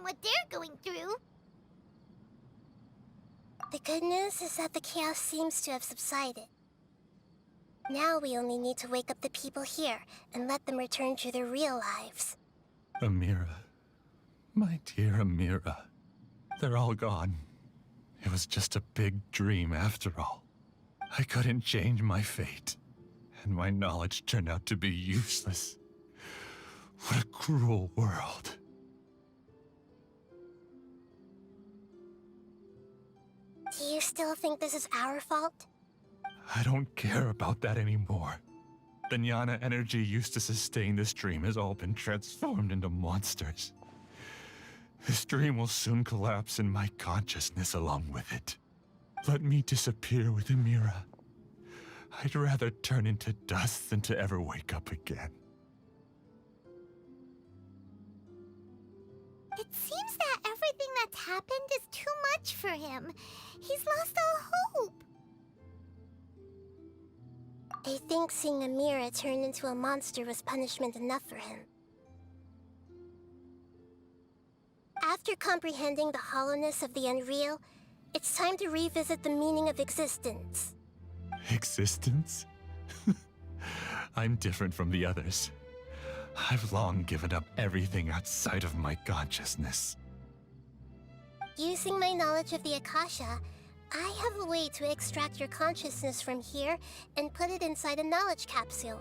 what they're going through. The good news is that the chaos seems to have subsided. Now we only need to wake up the people here and let them return to their real lives. Amira. My dear Amira. They're all gone. It was just a big dream after all. I couldn't change my fate, and my knowledge turned out to be useless. What a cruel world. Do you still think this is our fault? I don't care about that anymore. The jnana energy used to sustain this dream has all been transformed into monsters. This dream will soon collapse and my consciousness along with it. Let me disappear with Amira. I'd rather turn into dust than to ever wake up again. It seems that everything that's happened is too much for him. He's lost all hope. I think seeing Amira turn into a monster was punishment enough for him. After comprehending the hollowness of the unreal, it's time to revisit the meaning of existence. Existence? I'm different from the others. I've long given up everything outside of my consciousness. Using my knowledge of the Akasha, I have a way to extract your consciousness from here and put it inside a knowledge capsule.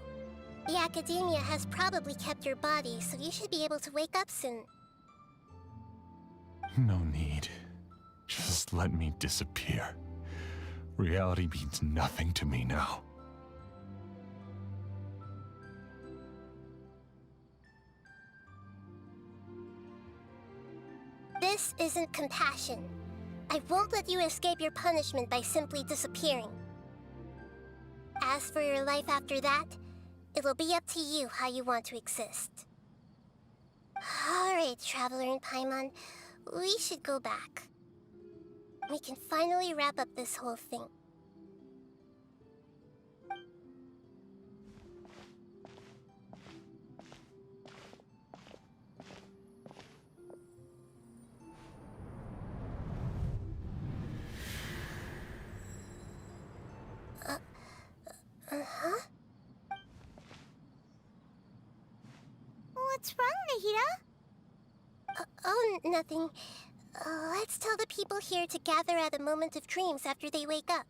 The Academia has probably kept your body, so you should be able to wake up soon. No need. Just let me disappear. Reality means nothing to me now. This isn't compassion. I won't let you escape your punishment by simply disappearing. As for your life after that, it'll be up to you how you want to exist. Alright, Traveler and Paimon, we should go back. We can finally wrap up this whole thing. Uh-huh? What's wrong, Nahida? Oh, nothing. Let's tell the people here to gather at a moment of dreams after they wake up.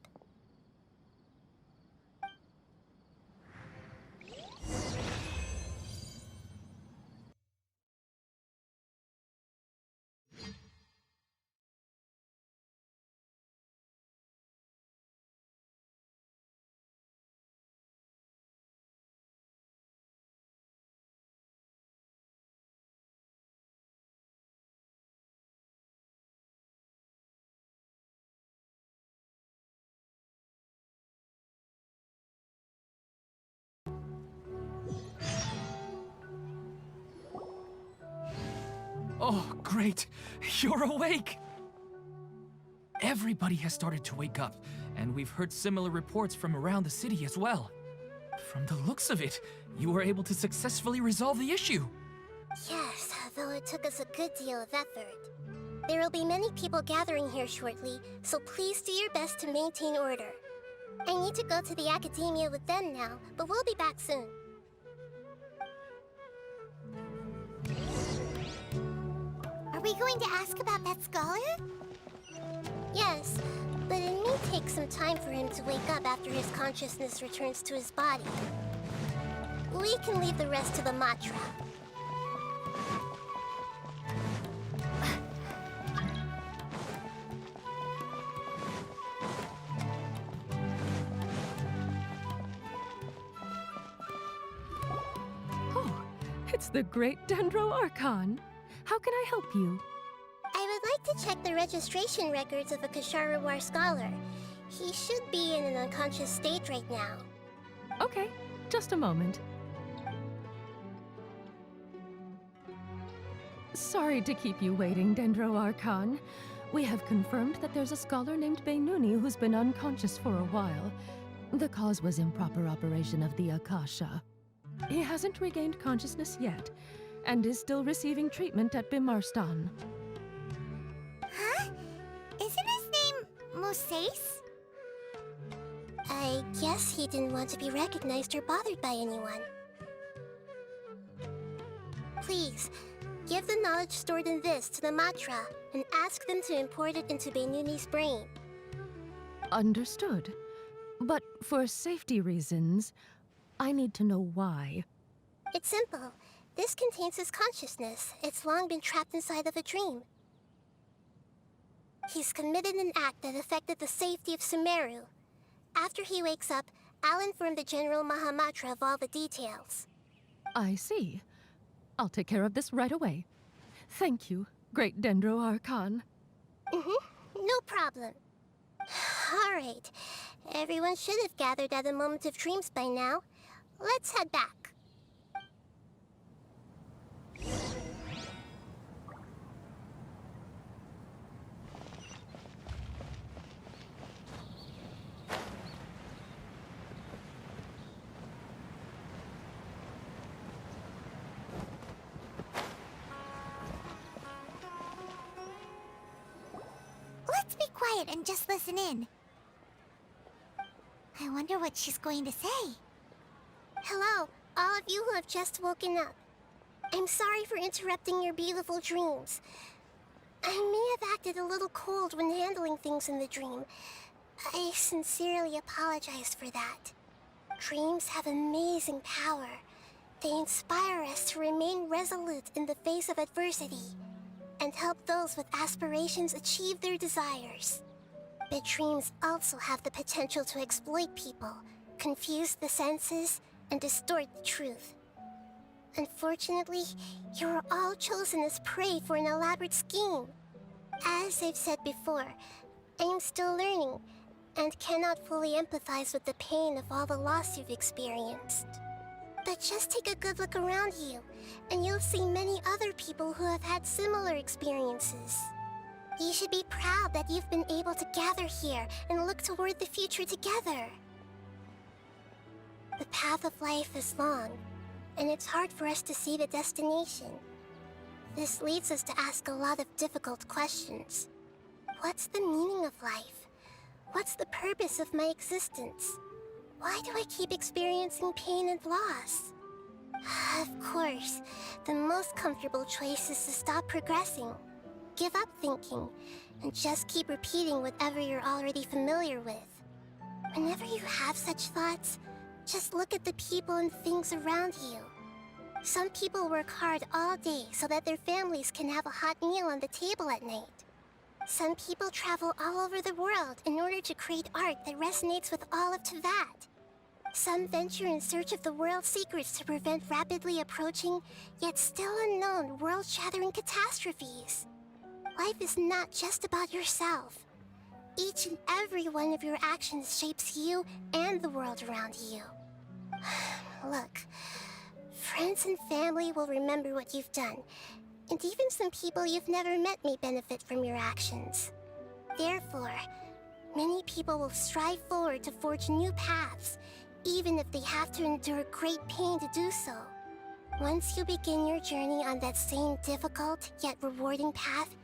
Oh, great! You're awake! Everybody has started to wake up, and we've heard similar reports from around the city as well. From the looks of it, you were able to successfully resolve the issue. Yes, though it took us a good deal of effort. There will be many people gathering here shortly, so please do your best to maintain order. I need to go to the Academia with them now, but we'll be back soon. Are we going to ask about that scholar? Yes, but it may take some time for him to wake up after his consciousness returns to his body. We can leave the rest to the Matra. Oh, it's the great Dendro Archon. How can I help you? I would like to check the registration records of a Kashara War scholar. He should be in an unconscious state right now. Okay, just a moment. Sorry to keep you waiting, Dendro Archon. We have confirmed that there's a scholar named Beinuni who's been unconscious for a while. The cause was improper operation of the Akasha. He hasn't regained consciousness yet, and is still receiving treatment at Bimarstan. says? I guess he didn't want to be recognized or bothered by anyone. Please, give the knowledge stored in this to the Matra and ask them to import it into Beinuni's brain. Understood. But for safety reasons, I need to know why. It's simple. This contains his consciousness. It's long been trapped inside of a dream. He's committed an act that affected the safety of Sumeru. After he wakes up, I'll inform the General Mahamatra of all the details. I see. I'll take care of this right away. Thank you, Great Dendro Archon. No problem. Alright. Everyone should have gathered at a moment of dreams by now. Let's head back. Let's be quiet and just listen in. I wonder what she's going to say. Hello, all of you who have just woken up. I'm sorry for interrupting your beautiful dreams. I may have acted a little cold when handling things in the dream. I sincerely apologize for that. Dreams have amazing power. They inspire us to remain resolute in the face of adversity and help those with aspirations achieve their desires. But dreams also have the potential to exploit people, confuse the senses, and distort the truth. Unfortunately, you were all chosen as prey for an elaborate scheme. As I've said before, I am still learning and cannot fully empathize with the pain of all the loss you've experienced. But just take a good look around you, and you'll see many other people who have had similar experiences. You should be proud that you've been able to gather here and look toward the future together. The path of life is long, and it's hard for us to see the destination. This leads us to ask a lot of difficult questions. What's the meaning of life? What's the purpose of my existence? Why do I keep experiencing pain and loss? Of course, the most comfortable choice is to stop progressing. Give up thinking, and just keep repeating whatever you're already familiar with. Whenever you have such thoughts, just look at the people and things around you. Some people work hard all day so that their families can have a hot meal on the table at night. Some people travel all over the world in order to create art that resonates with all of Teyvat. Some venture in search of the world's secrets to prevent rapidly approaching, yet still unknown, world-shattering catastrophes. Life is not just about yourself. Each and every one of your actions shapes you and the world around you. Look, friends and family will remember what you've done, and even some people you've never met may benefit from your actions. Therefore, many people will strive forward to forge new paths, even if they have to endure great pain to do so. Once you begin your journey on that same difficult yet rewarding path,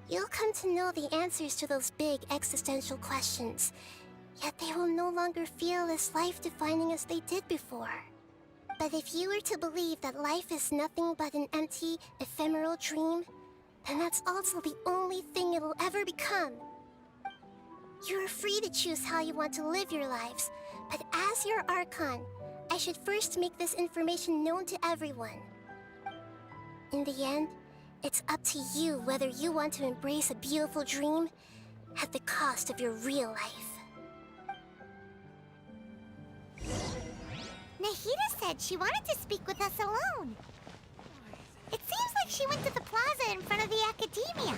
you'll come to know the answers to those big existential questions, yet they will no longer feel as life-defining as they did before. But if you were to believe that life is nothing but an empty, ephemeral dream, then that's also the only thing it'll ever become. You're free to choose how you want to live your lives, but as your Archon, I should first make this information known to everyone. In the end, it's up to you whether you want to embrace a beautiful dream at the cost of your real life. Nahida said she wanted to speak with us alone. It seems like she went to the plaza in front of the academia.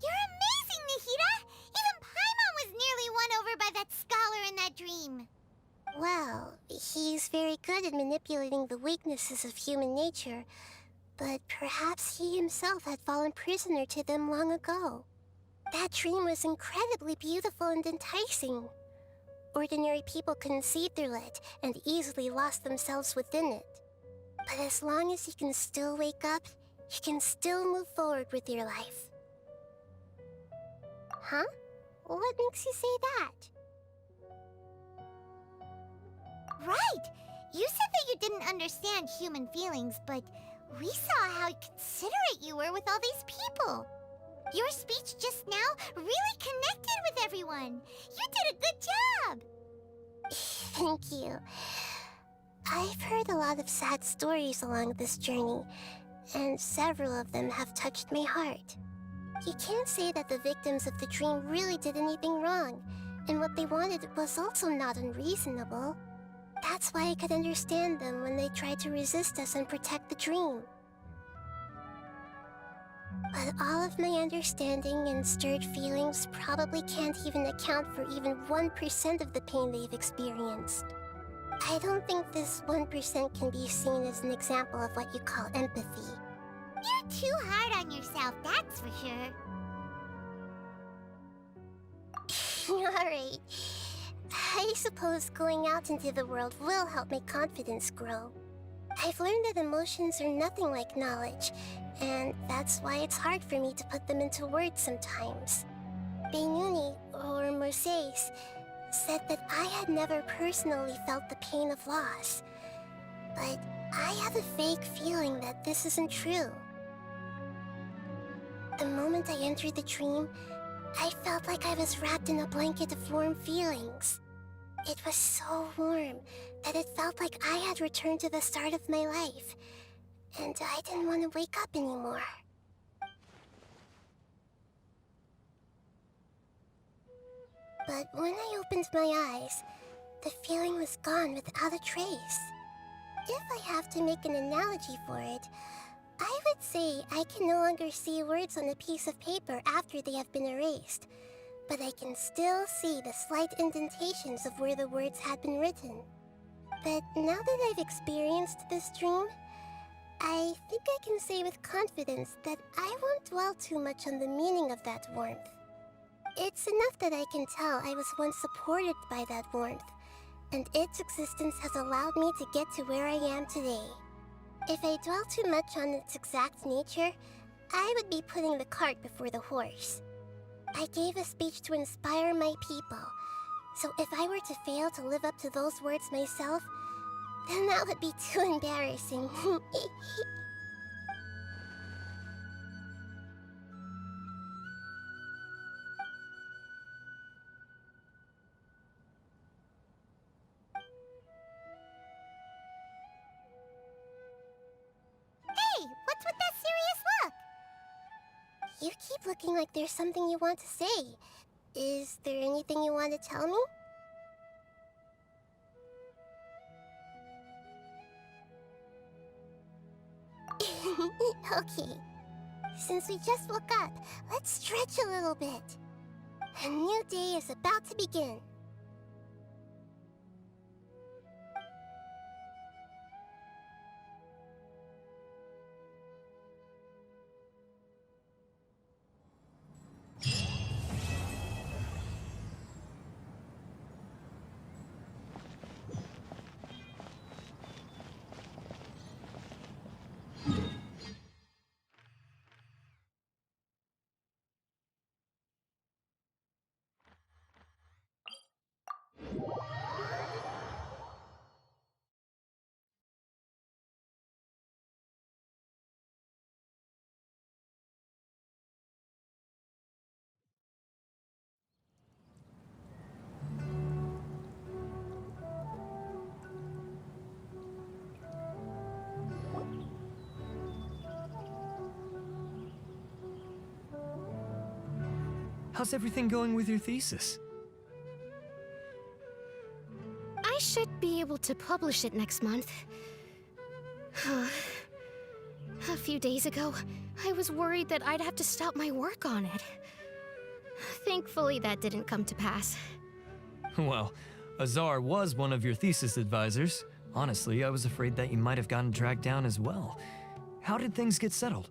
You're amazing, Nahida! Even Paimon was nearly won over by that scholar in that dream. Well, he's very good at manipulating the weaknesses of human nature, but perhaps he himself had fallen prisoner to them long ago. That dream was incredibly beautiful and enticing. Ordinary people couldn't see through it and easily lost themselves within it. But as long as you can still wake up, you can still move forward with your life. Huh? What makes you say that? Right! You said that you didn't understand human feelings, but we saw how considerate you were with all these people. Your speech just now really connected with everyone. You did a good job! Thank you. I've heard a lot of sad stories along this journey, and several of them have touched my heart. You can't say that the victims of the dream really did anything wrong, and what they wanted was also not unreasonable. That's why I could understand them when they tried to resist us and protect the dream. But all of my understanding and stirred feelings probably can't even account for even 1% of the pain they've experienced. I don't think this 1% can be seen as an example of what you call empathy. You're too hard on yourself, that's for sure. Alright. I suppose going out into the world will help my confidence grow. I've learned that emotions are nothing like knowledge, and that's why it's hard for me to put them into words sometimes. Benuni, or Mercedes, said that I had never personally felt the pain of loss. But I have a vague feeling that this isn't true. The moment I entered the dream, I felt like I was wrapped in a blanket of warm feelings. It was so warm that it felt like I had returned to the start of my life, and I didn't want to wake up anymore. But when I opened my eyes, the feeling was gone without a trace. If I have to make an analogy for it, I would say I can no longer see words on a piece of paper after they have been erased, but I can still see the slight indentations of where the words had been written. But now that I've experienced this dream, I think I can say with confidence that I won't dwell too much on the meaning of that warmth. It's enough that I can tell I was once supported by that warmth, and its existence has allowed me to get to where I am today. If I dwell too much on its exact nature, I would be putting the cart before the horse. I gave a speech to inspire my people, so if I were to fail to live up to those words myself, then that would be too embarrassing. Hey, what's with that serious look? You keep looking like there's something you want to say. Is there anything you want to tell me? Okay. Since we just woke up, let's stretch a little bit. A new day is about to begin. How's everything going with your thesis? I should be able to publish it next month. A few days ago, I was worried that I'd have to stop my work on it. Thankfully, that didn't come to pass. Well, Azar was one of your thesis advisors. Honestly, I was afraid that you might have gotten dragged down as well. How did things get settled?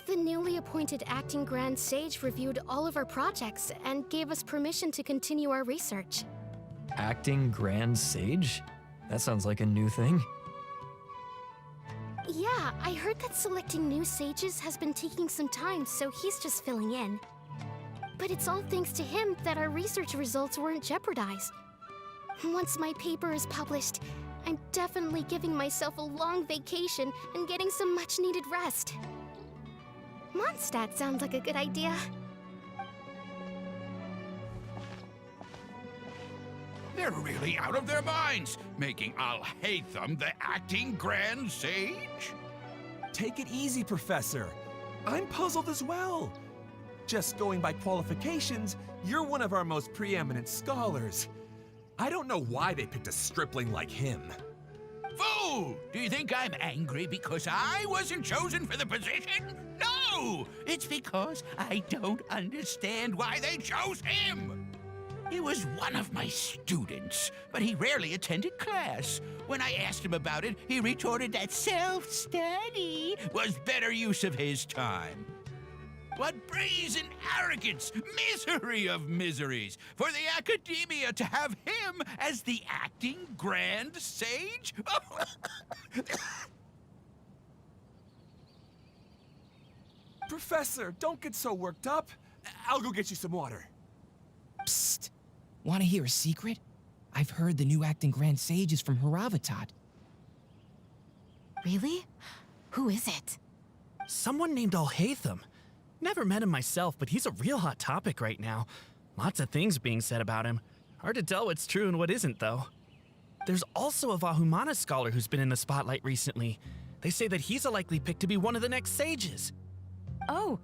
The newly appointed acting Grand Sage reviewed all of our projects and gave us permission to continue our research. Acting Grand Sage? That sounds like a new thing. Yeah, I heard that selecting new sages has been taking some time, so he's just filling in. But it's all thanks to him that our research results weren't jeopardized. Once my paper is published, I'm definitely giving myself a long vacation and getting some much-needed rest. Mondstadt sounds like a good idea. They're really out of their minds, making Alhaitham the acting Grand Sage? Take it easy, Professor. I'm puzzled as well. Just going by qualifications, you're one of our most preeminent scholars. I don't know why they picked a stripling like him. Fool! Do you think I'm angry because I wasn't chosen for the position? No! It's because I don't understand why they chose him! He was one of my students, but he rarely attended class. When I asked him about it, he retorted that self-study was better use of his time. What brazen arrogance, misery of miseries, for the Academia to have him as the acting Grand Sage? Professor, don't get so worked up. I'll go get you some water. Psst. Want to hear a secret? I've heard the new acting Grand Sage is from Haravatat. Really? Who is it? Someone named Alhaitham. Never met him myself, but he's a real hot topic right now. Lots of things being said about him. Hard to tell what's true and what isn't, though. There's also a Vahumana scholar who's been in the spotlight recently. They say that he's a likely pick to be one of the next sages. Oh,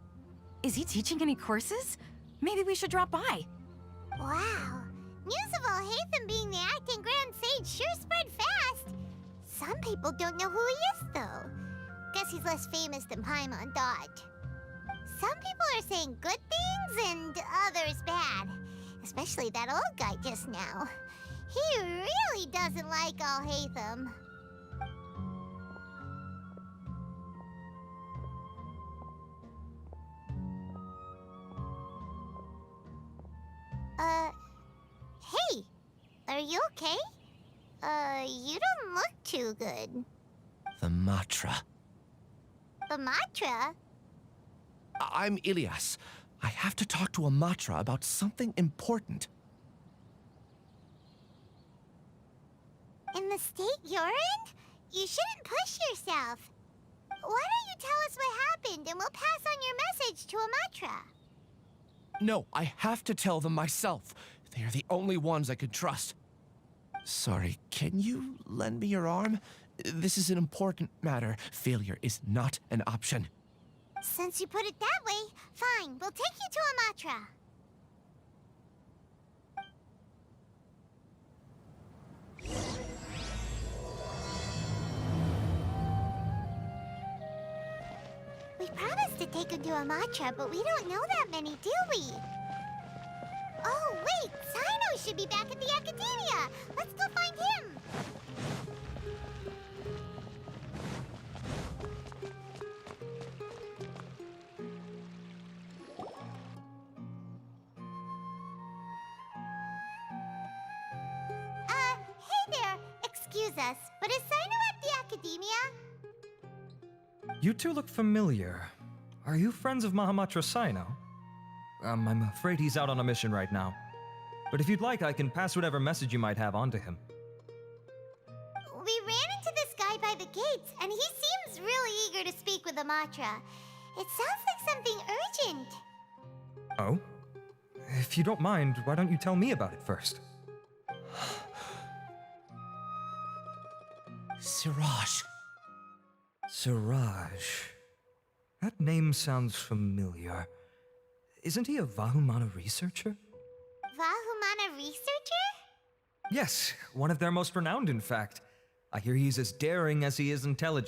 is he teaching any courses? Maybe we should drop by. Wow. News of Alhaitham being the acting Grand Sage sure spread fast. Some people don't know who he is, though. Guess he's less famous than Paimon thought. Some people are saying good things and others bad. Especially that old guy just now. He really doesn't like Alhaitham. Hey, are you okay? You don't look too good. The Matra. The Matra? I'm Ilias. I have to talk to a Matra about something important. In the state you're in? You shouldn't push yourself. Why don't you tell us what happened and we'll pass on your message to a Matra? No, I have to tell them myself. They are the only ones I can trust. Sorry, can you lend me your arm? This is an important matter. Failure is not an option. Since you put it that way, fine. We'll take you to a Matra. We promised to take him to a Matra, but we don't know that many, do we? Oh, wait! Sino should be back at the Academia! Let's go find him! Hey there! Excuse us, but is Sino at the Academia? You two look familiar. Are you friends of Mahamatra Sino? I'm afraid he's out on a mission right now. But if you'd like, I can pass whatever message you might have on to him. We ran into this guy by the gates, and he seems really eager to speak with Amatra. It sounds like something urgent. Oh? If you don't mind, why don't you tell me about it first? Siraj. Siraj. That name sounds familiar. Isn't he a Vahumana researcher? Vahumana researcher? Yes, one of their most renowned, in fact. I hear he's as daring as he is intelligent.